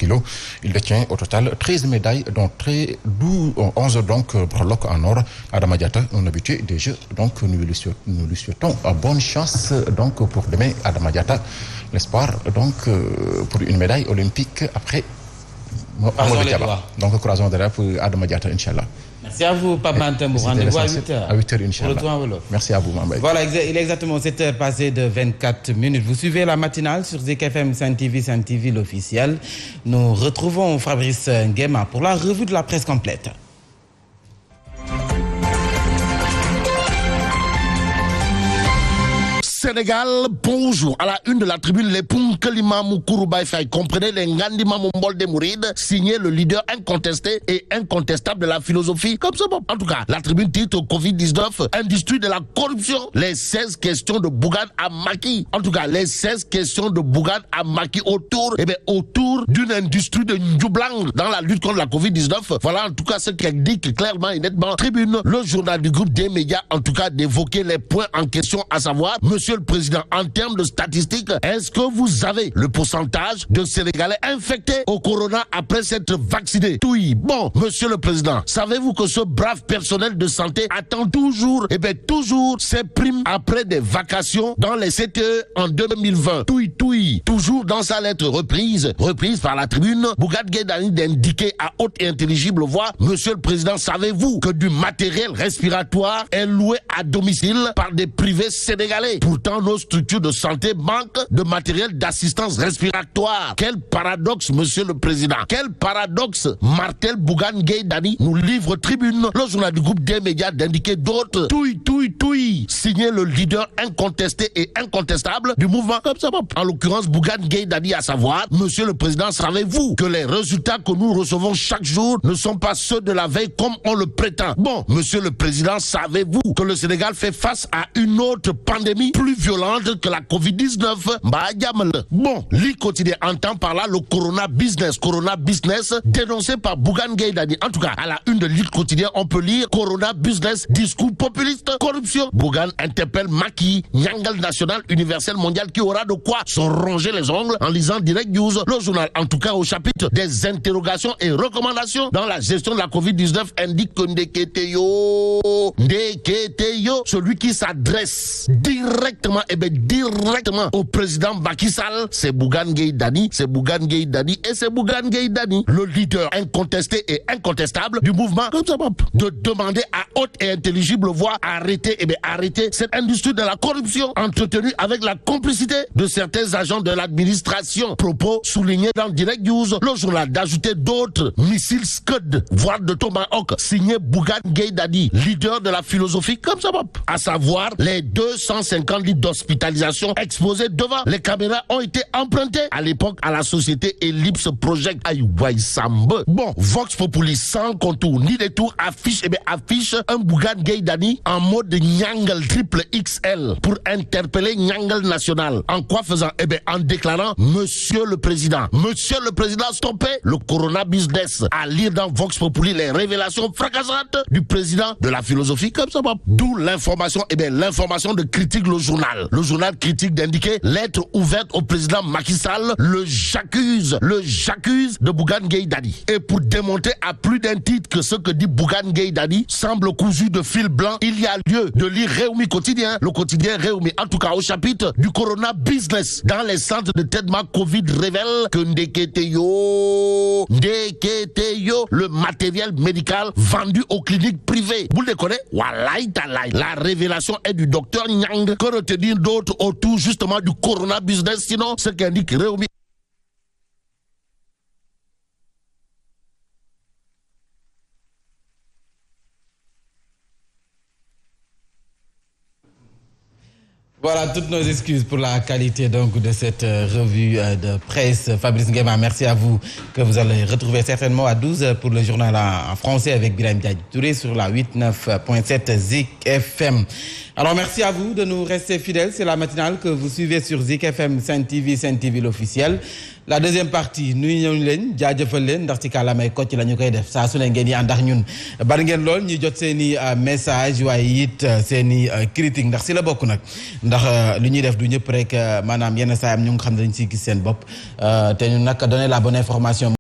kilo. Il détient au total 13 médailles, dont 11 donc breloques en or. Adama Diatta, un habitué des Jeux, donc nous lui souhaitons bonne chance donc pour demain. Adama Diatta, l'espoir donc pour une médaille olympique après. Donc croisons les doigts pour Adama Diatta, Inch'Allah. Merci à vous, Pape Mantem. Rendez-vous à 8h. À 8h, Inch'Allah. Merci à vous, Mambay. Voilà, il est exactement 7h passées de 24 minutes. Vous suivez la matinale sur Zik FM, Sen TV l'officiel. Nous retrouvons Fabrice Nguema pour la revue de la presse complète. Sénégal, bonjour. À la une de la tribune, les Punkelimamou Kouroubaï Faye, comprenez les Ngandimamou Mbol de Mouride, signé le leader incontesté et incontestable de la philosophie, comme ça. En tout cas, la tribune titre Covid-19, industrie de la corruption, les 16 questions de Bougane à Macky. En tout cas, les 16 questions de Bougane à Macky autour d'une industrie de Ndjoublang dans la lutte contre la Covid-19. Voilà en tout cas ce qui indique clairement et nettement tribune, le journal du groupe des médias, en tout cas d'évoquer les points en question, à savoir, Monsieur le Président, en termes de statistiques, est-ce que vous avez le pourcentage de Sénégalais infectés au corona après s'être vaccinés? Oui. Bon, Monsieur le Président, savez-vous que ce brave personnel de santé attend toujours ses primes après des vacations dans les CTE en 2020? Oui. Toujours dans sa lettre reprise par la tribune, Bougane Gueye Dany d'indiquer à haute et intelligible voix, Monsieur le Président, savez-vous que du matériel respiratoire est loué à domicile par des privés sénégalais? Pourtant, nos structures de santé manquent de matériel d'assistance respiratoire. Quel paradoxe, Monsieur le Président. Quel paradoxe. Martel Bougane Gueye Dany nous livre tribune, le journal du groupe des médias d'indiquer d'autres. Toui. Signé le leader incontesté et incontestable du mouvement comme ça. En l'occurrence, Bougane Gueye Dany, à savoir, Monsieur le Président, savez-vous que les résultats que nous recevons chaque jour ne sont pas ceux de la veille comme on le prétend? Bon, Monsieur le Président, savez-vous que le Sénégal fait face à une autre pandémie plus violente que la Covid-19? Bon, l'I quotidien entend par là le Corona Business dénoncé par Bougane Gueye Dany. En tout cas, à la une de l'I quotidien, on peut lire Corona Business, discours populiste, corruption. Bougane interpelle Macky, Nyangal national, universel, mondial, qui aura de quoi se ronger les ongles en lisant Direct News. Le journal, en tout cas au chapitre des interrogations et recommandations dans la gestion de la Covid-19, indique que Ndeketeyo, celui qui s'adresse directement au président Macky Sall, c'est Bougane Gueye Dany, le leader incontesté et incontestable du mouvement comme ça, de demander à haute et intelligible voix arrêter cette industrie de la corruption entretenue avec la complicité de certains agents de l'administration. Propos soulignés dans Direct News, le journal, d'ajouter d'autres missiles Scud, voire de Tomahawk, signé Bougane Gueye Dany, leader de la philosophie comme ça, à savoir les 250 lits d'hospitalisation exposés devant les caméras ont été empruntés à l'époque à la société Ellipse Project Aïwaïsambe. Bon, Vox Populi sans contour ni détour affiche un Bougane Gueye Dany en mode Nyangal triple XL pour interpeller Nyangal national. En quoi faisant? En déclarant Monsieur le Président, stoppez le Corona Business. À lire dans Vox Populi les révélations fracassantes du président de la philosophie comme ça. D'où l'information, l'information de critique le journal. Le journal critique d'indiquer lettre ouverte au président Macky Sall, le j'accuse de Bougane Gueye Dany. Et pour démontrer à plus d'un titre que ce que dit Bougane Gueye Dany semble cousu de fil blanc, il y a lieu de lire Réumi quotidien, le quotidien Réumi, en tout cas au chapitre du Corona Business dans les centres de traitement Covid révèle que Ndeketeyo, le matériel médical vendu aux cliniques privées. Vous le connaissez? Wallahi talaï. La révélation est du docteur Nyang. Que retenir d'autres autour justement du Corona Business, sinon ce qu'indique Réumi. Voilà, toutes nos excuses pour la qualité donc de cette revue de presse. Fabrice Nguema, merci à vous, que vous allez retrouver certainement à 12 pour le journal en français avec Birahim Touré sur la 89.7 Zik FM. Alors merci à vous de nous rester fidèles. C'est la matinale que vous suivez sur Zik FM, Sen TV l'officiel. La deuxième partie, nous ñëw leen jaajëfal leen ndax ci kàllaamay Kocc la ñu koy def saa su ne ngeen di ànd ak ñun bari ngeen lool ñi jot seeni message waaye it seeni critique ndax si la bokk nag ndax li ñuy def du ñëpp rek maanaam yenn saa am ñu nga xam ne dañ siy gis seen bopp te ñu nag donner la bonne information.